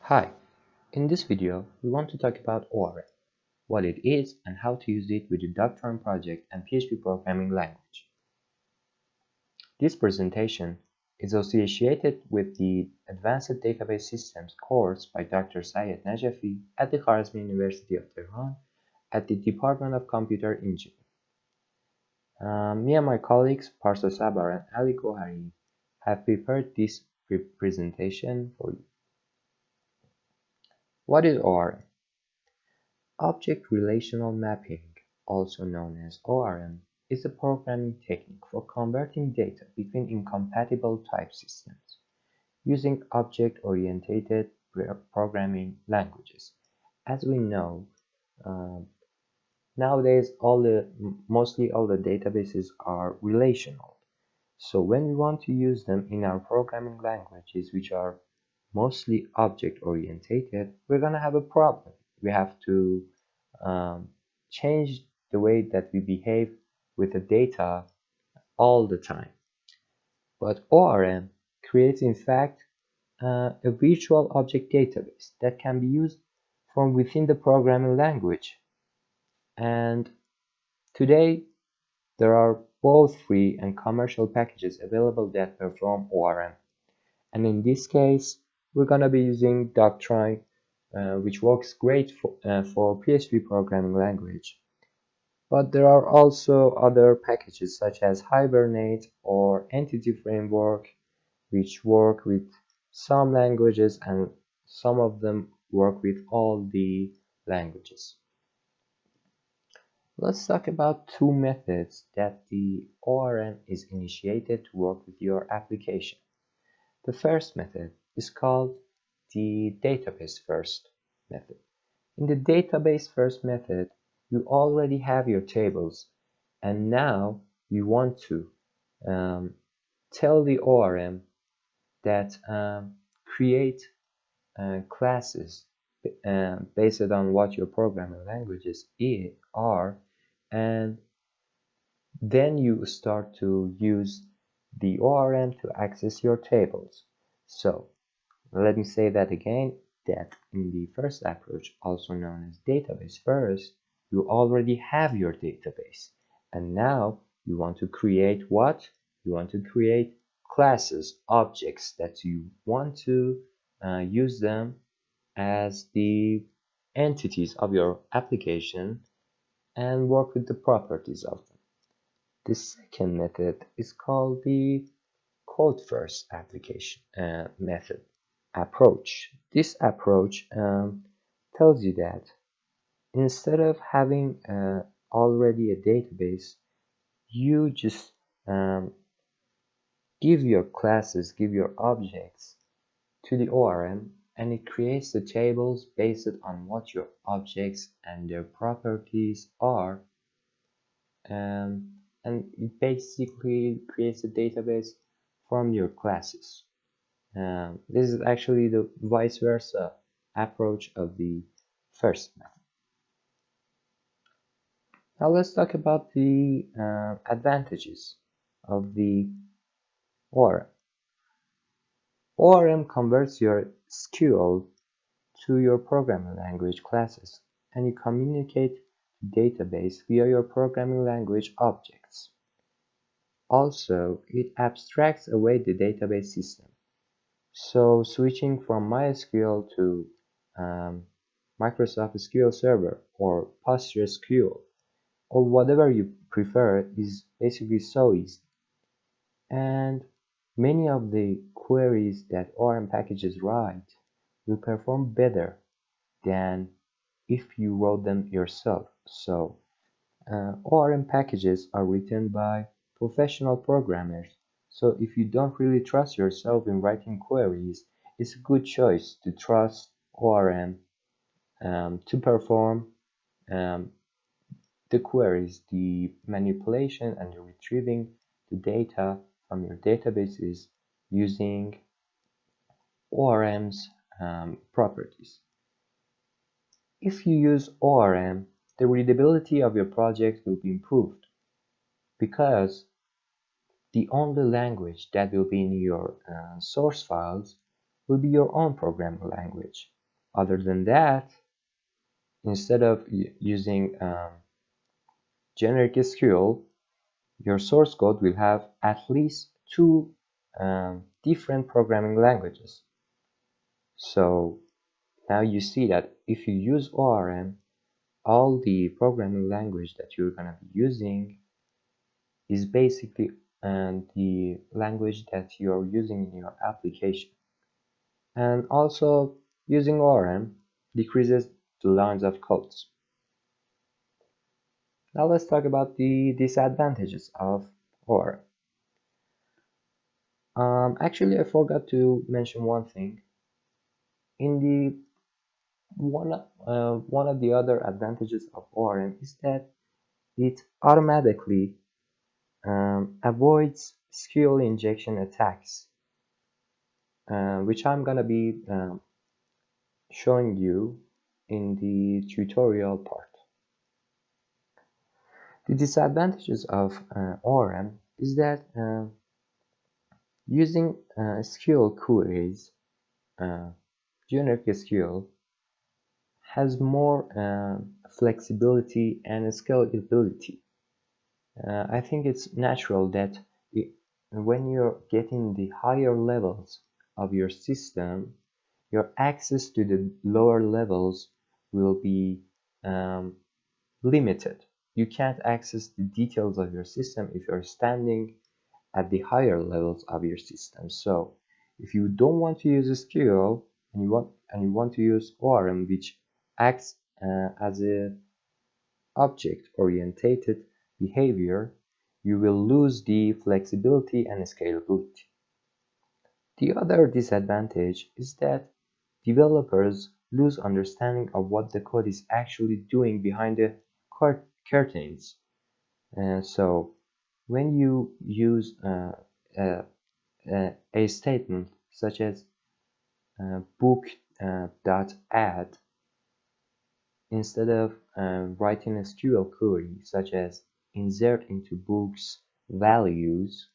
Hi, in this video we want to talk about ORM, what it is and how to use it with the Doctrine project and PHP programming language. This presentation is associated with the Advanced Database Systems course by Dr. Syed Najafi at the Kharazmi University of Tehran at the Department of Computer Engineering. Me and my colleagues Parsa Sabar and Ali Gohari have prepared this presentation for you. What is ORM? Object Relational Mapping, also known as ORM, is a programming technique for converting data between incompatible type systems using object-oriented programming languages. As we know, nowadays mostly all the databases are relational. So when we want to use them in our programming languages, which are mostly object-oriented, we're gonna have a problem. We have to change the way that we behave with the data all the time. But ORM creates, in fact, a virtual object database that can be used from within the programming language. And today, there are both free and commercial packages available that perform ORM. And in this case, we're going to be using Doctrine, which works great for PHP programming language. But there are also other packages such as Hibernate or Entity Framework, which work with some languages, and some of them work with all the languages. Let's talk about two methods that the ORM is initiated to work with your application. The first method is called the database first method. In the database first method, you already have your tables, and now you want to tell the ORM that create classes based on what your programming languages are, and then you start to use the ORM to access your tables. So let me say that again, that in the first approach, also known as database first, you already have your database, and now you want to create what? You want to create classes, objects that you want to use them as the entities of your application and work with the properties of them. The second method is called the code first application method approach. This approach tells you that instead of having already a database, you just give your classes, give your objects to the ORM, and it creates the tables based on what your objects and their properties are, and it basically creates a database from your classes. This is actually the vice versa approach of the first method. Now let's talk about the advantages of the ORM. ORM converts your SQL to your programming language classes, and you communicate to database via your programming language objects. Also, it abstracts away the database system. So switching from MySQL to Microsoft SQL Server or PostgreSQL or whatever you prefer is basically so easy. And many of the queries that ORM packages write will perform better than if you wrote them yourself. So ORM packages are written by professional programmers. So if you don't really trust yourself in writing queries, it's a good choice to trust ORM to perform the queries, the manipulation and the retrieving the data from your databases using ORM's properties. If you use ORM, the readability of your project will be improved because the only language that will be in your source files will be your own programming language. Other than that, instead of using generic SQL, your source code will have at least two different programming languages. So now you see that if you use ORM, all the programming language that you're going to be using is basically the language that you're using in your application. And also, using ORM decreases the lines of codes. Now let's talk about the disadvantages of ORM. Actually, I forgot to mention one thing. In the one of the other advantages of ORM is that it automatically avoids SQL injection attacks, which I'm gonna be showing you in the tutorial part. The disadvantages of ORM is that using SQL queries, generic SQL has more flexibility and scalability. I think it's natural that when you're getting the higher levels of your system, your access to the lower levels will be limited. You can't access the details of your system if you're standing at the higher levels of your system. So if you don't want to use SQL and you want to use ORM, which acts as a object-oriented behavior, you will lose the flexibility and scalability. The other disadvantage is that developers lose understanding of what the code is actually doing behind the curtains. So when you use a statement such as book.add, instead of writing a SQL query such as insert into books values,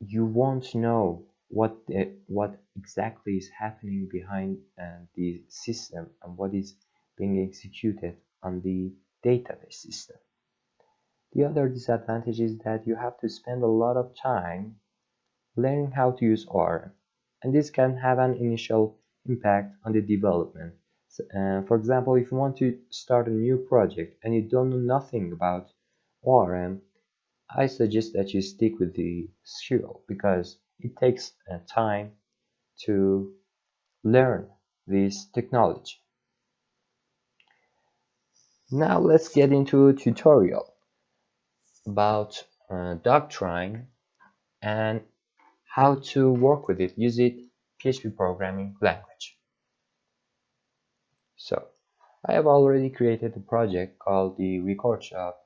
you won't know what exactly is happening behind the system and what is being executed on the database system. The other disadvantage is that you have to spend a lot of time learning how to use ORM, and this can have an initial impact on the development. For example, if you want to start a new project and you don't know nothing about ORM, I suggest that you stick with the SQL because it takes time to learn this technology. Now let's get into a tutorial about Doctrine and how to work with it using PHP programming language. So I have already created a project called the Record Shop,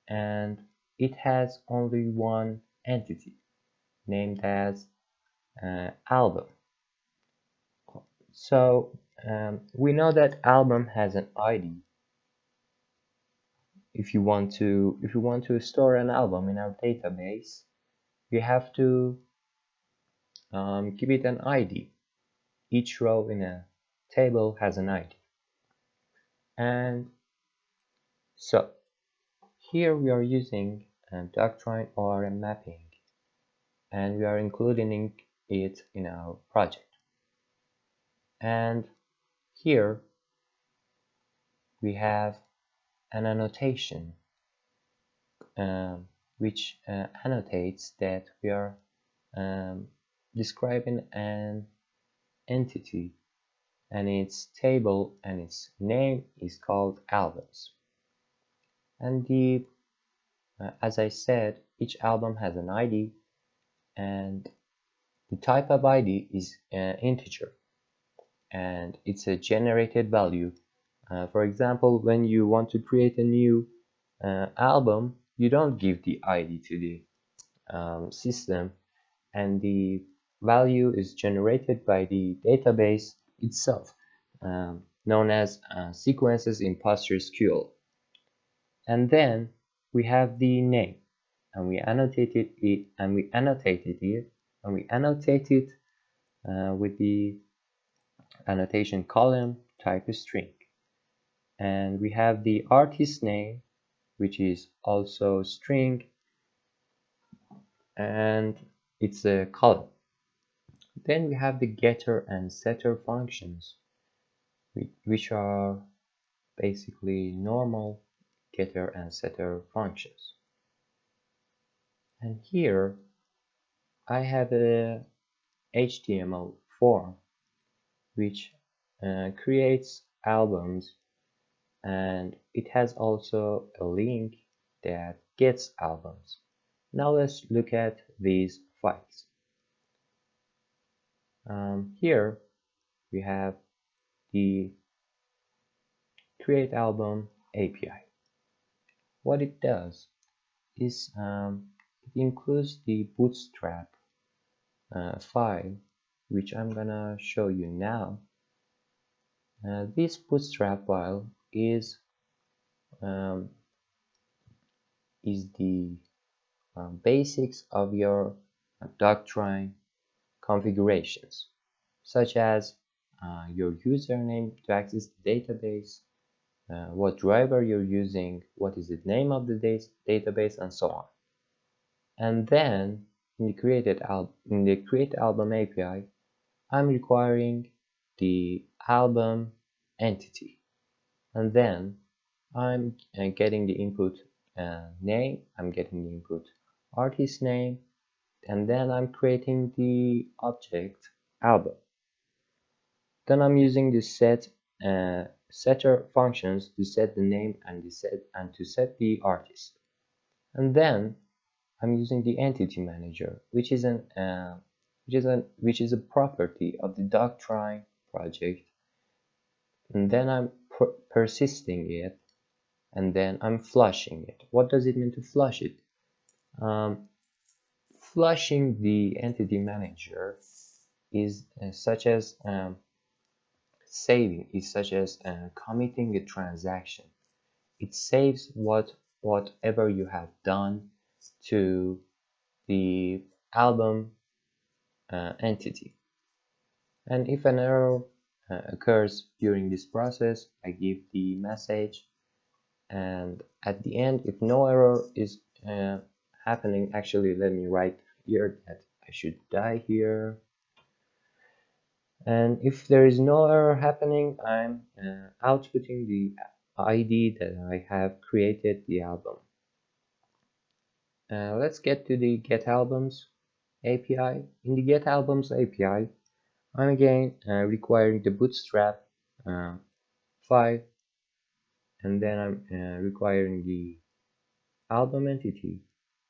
and it has only one entity named as album. So we know that album has an ID. If you want to store an album in our database, you have to give it an ID. Each row in a table has an ID. And so here we are using Doctrine ORM mapping, and we are including it in our project. And here we have an annotation which annotates that we are describing an entity, and its table and its name is called albums. And as I said, each album has an ID, and the type of ID is integer, and it's a generated value. For example, when you want to create a new album, you don't give the ID to the system, and the value is generated by the database itself, known as sequences in PostgreSQL. And then we have the name, and we annotated it with the annotation column, type string. And we have the artist name, which is also string, and it's a column. Then we have the getter and setter functions, which are basically normal getter and setter functions. And here I have a HTML form which creates albums, and it has also a link that gets albums. Now let's look at these files. Here we have the create album API. What it does is it includes the bootstrap file, which I'm gonna show you now. This bootstrap file is the basics of your Doctrine configurations, such as your username to access the database, what driver you're using, what is the name of the database, and so on. And then in the create album API, I'm requiring the album entity, and then I'm getting the input name, I'm getting the input artist name, and then I'm creating the object album. Then I'm using the setter functions to set the name and to set the artist. And then I'm using the entity manager, which is a property of the Doctrine project. And then I'm persisting it, and then I'm flushing it. What does it mean to flush it? Flushing the entity manager is such as committing a transaction. It saves whatever you have done to the album entity. And if an error occurs during this process, I give the message, and at the end, if no error is happening, actually let me write here that I should die here. And if there is no error happening, I'm outputting the ID that I have created the album. Let's get to the get albums API. In the get albums API, I'm again requiring the bootstrap file, and then I'm requiring the album entity,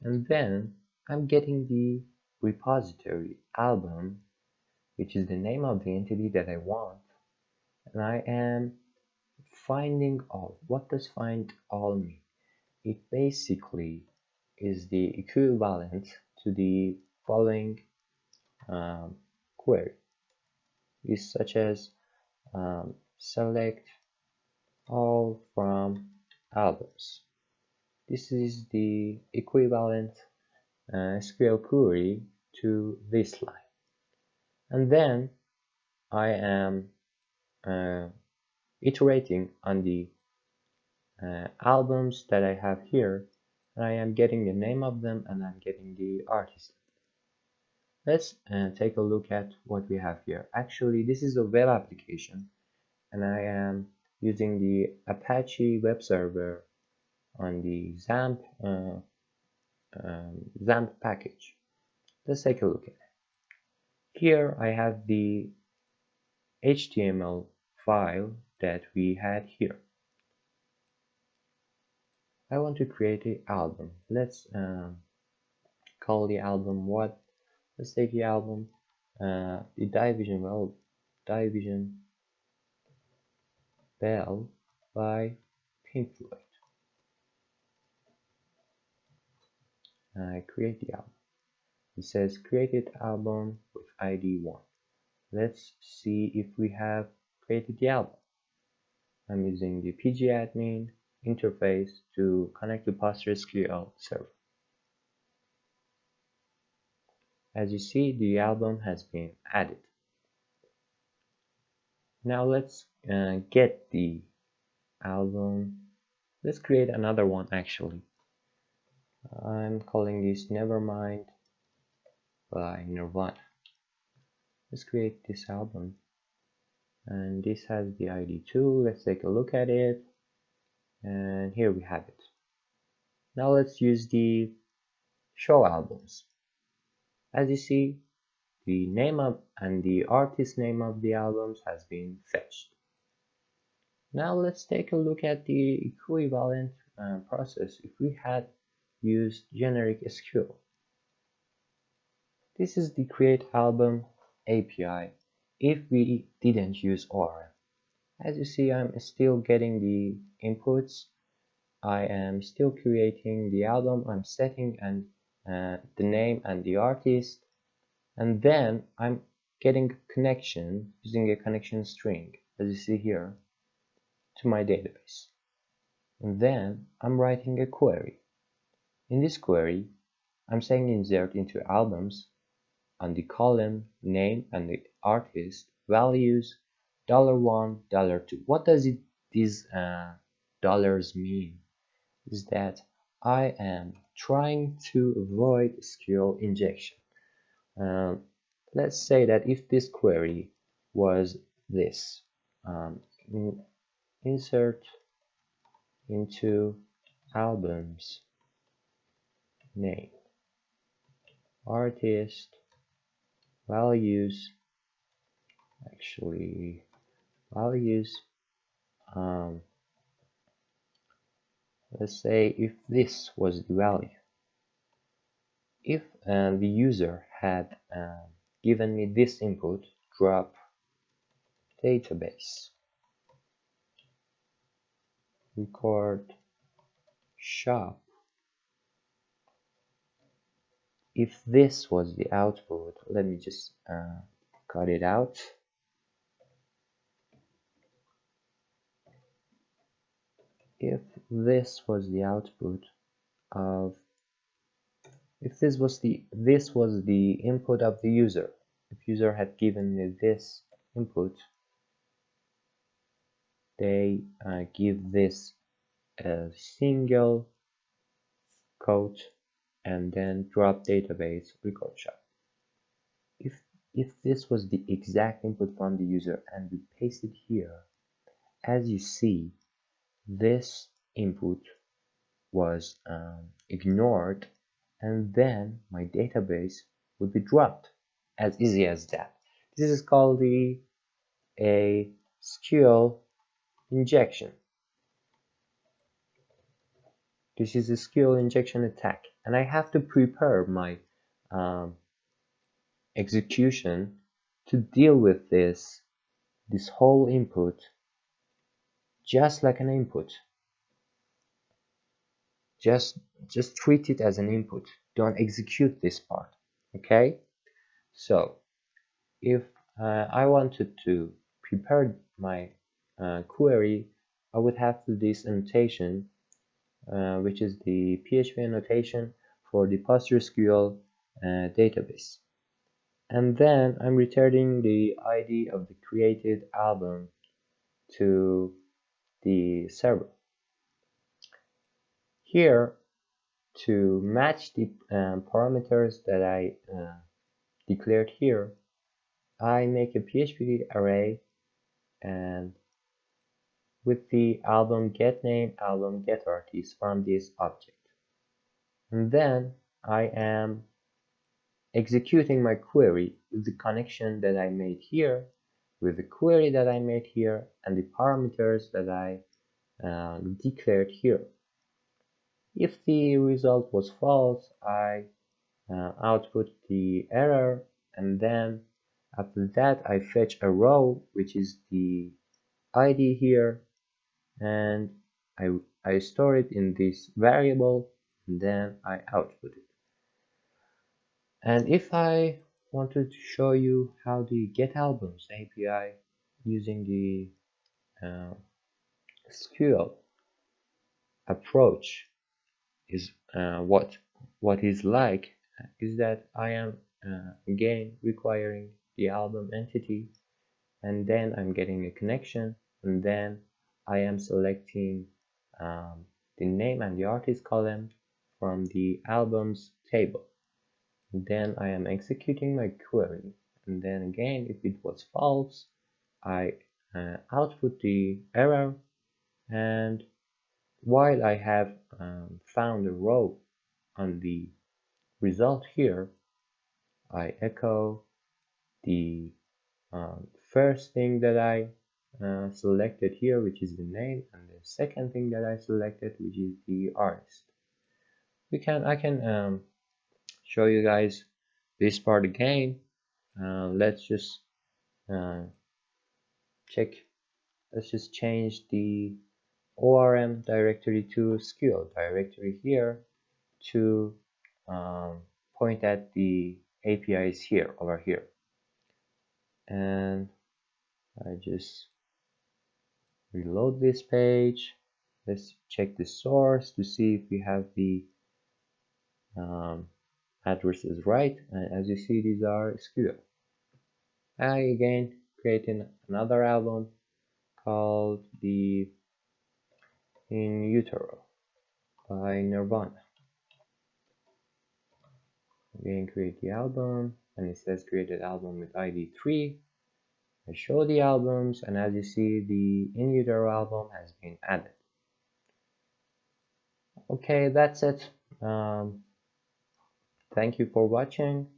and then I'm getting the repository album, which is the name of the entity that I want, and I am finding all. What does find all mean? It basically is the equivalent to the following query, is such as select all from albums. This is the equivalent SQL query to this line. And then I am iterating on the albums that I have here, and I am getting the name of them, and I'm getting the artist. Let's take a look at what we have here. Actually, this is a web application, and I am using the Apache web server on the XAMPP package. Let's take a look at it. Here I have the HTML file that we had here. I want to create an album. Let's call the album what? Let's take the album the Division Bell by Pink Floyd. I create the album. It says created album with ID 1. Let's see if we have created the album. I'm using the pgadmin interface to connect to PostgreSQL server. As you see, the album has been added. Now let's get the album. Let's create another one actually. I'm calling this Nevermind by Nirvana. Let's create this album, and this has the ID too. Let's take a look at it, and here we have it. Now let's use the show albums. As you see, the name of and the artist name of the albums has been fetched. Now let's take a look at the equivalent process if we had used generic SQL. This is the create album API if we didn't use ORM. As you see, I'm still getting the inputs. I am still creating the album. I'm setting the name and the artist, and then I'm getting a connection using a connection string, as you see here, to my database. And then I'm writing a query. In this query, I'm saying insert into albums on the column name and the artist values $1, $2. What does these dollars mean? Is that I am trying to avoid SQL injection. Let's say that if this query was this, insert into albums name artist values let's say if this was the value, if the user had given me this input, drop database record shop, if this was the output, let me just cut it out. If this was the output of, if this was the input of the user, if user had given me this input, they give this a single quote and then drop database record shop. If this was the exact input from the user and we paste it here, as you see, this input was ignored, and then my database would be dropped. As easy as that. This is called a SQL injection. This is a SQL injection attack, and I have to prepare my execution to deal with this whole input just like an input. Just treat it as an input. Don't execute this part. Okay? So if I wanted to prepare my query, I would have to this annotation, which is the PHP annotation for the PostgreSQL database. And then I'm returning the ID of the created album to the server. Here, to match the parameters that I declared here, I make a PHP array and with the album get name, album get artist from this object. And then I am executing my query with the connection that I made here, with the query that I made here, and the parameters that I declared here. If the result was false, I output the error, and then after that I fetch a row, which is the ID here, and I store it in this variable, and then I output it. And if I wanted to show you how the get albums API using the SQL approach is what is like, is that I am again requiring the album entity and then I'm getting a connection, and then I am selecting the name and the artist column from the albums table. And then I am executing my query, and then again, if it was false, I output the error, and while I have found a row on the result here, I echo the first thing that I selected here, which is the name, and the second thing that I selected, which is the artist. I can show you guys this part again. Let's just check. Let's just change the ORM directory to SQL directory here to point at the APIs here over here, and I just reload this page. Let's check the source to see if we have the addresses right, and as you see, these are SQL. I again creating another album called the In Utero by Nirvana. Again, create the album, and it says created album with ID 3. I show the albums, and as you see, the In Utero album has been added. Okay, that's it. Thank you for watching.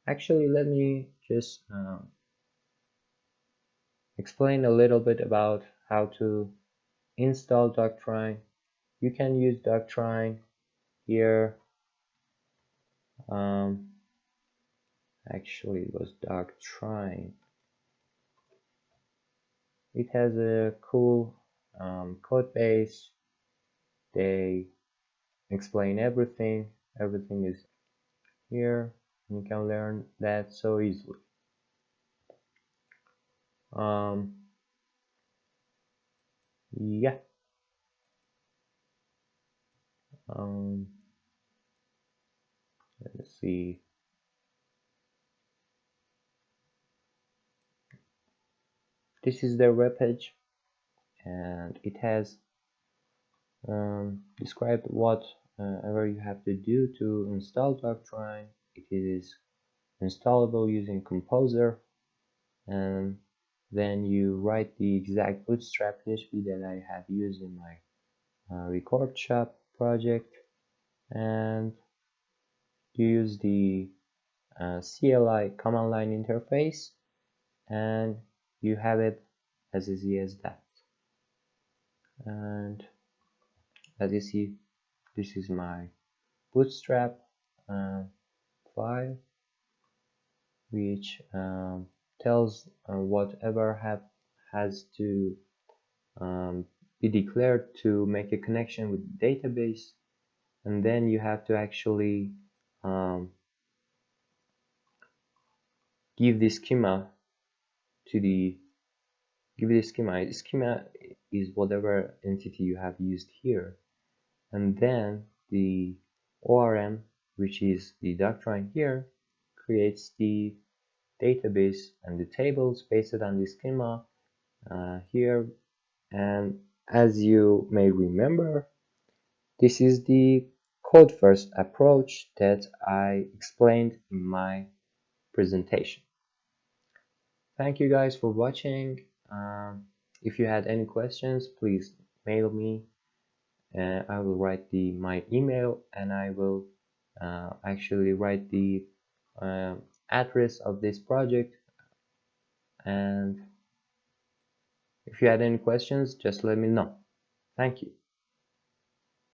Actually, let me just explain a little bit about how to install Doctrine. You can use Doctrine here. Actually, it was Doctrine. It has a cool code base. They explain everything. Everything is here. You can learn that so easily. Yeah. Let's see. This is their webpage, and it has described whatever you have to do to install Doctrine. It is installable using Composer, and then you write the exact Bootstrap PHP that I have used in my Record Shop project, and you use the CLI command line interface, and you have it as easy as that. And as you see, this is my Bootstrap file, which tells whatever has to be declared to make a connection with the database, and then you have to actually give the schema to the schema. The schema is whatever entity you have used here, and then the ORM, which is the Doctrine here, creates the database and the tables based on the schema here. And as you may remember, this is the code first approach that I explained in my presentation. Thank you guys for watching. If you had any questions, please mail me. I will write my email, and I will actually write the address of this project. And if you had any questions, just let me know. Thank you.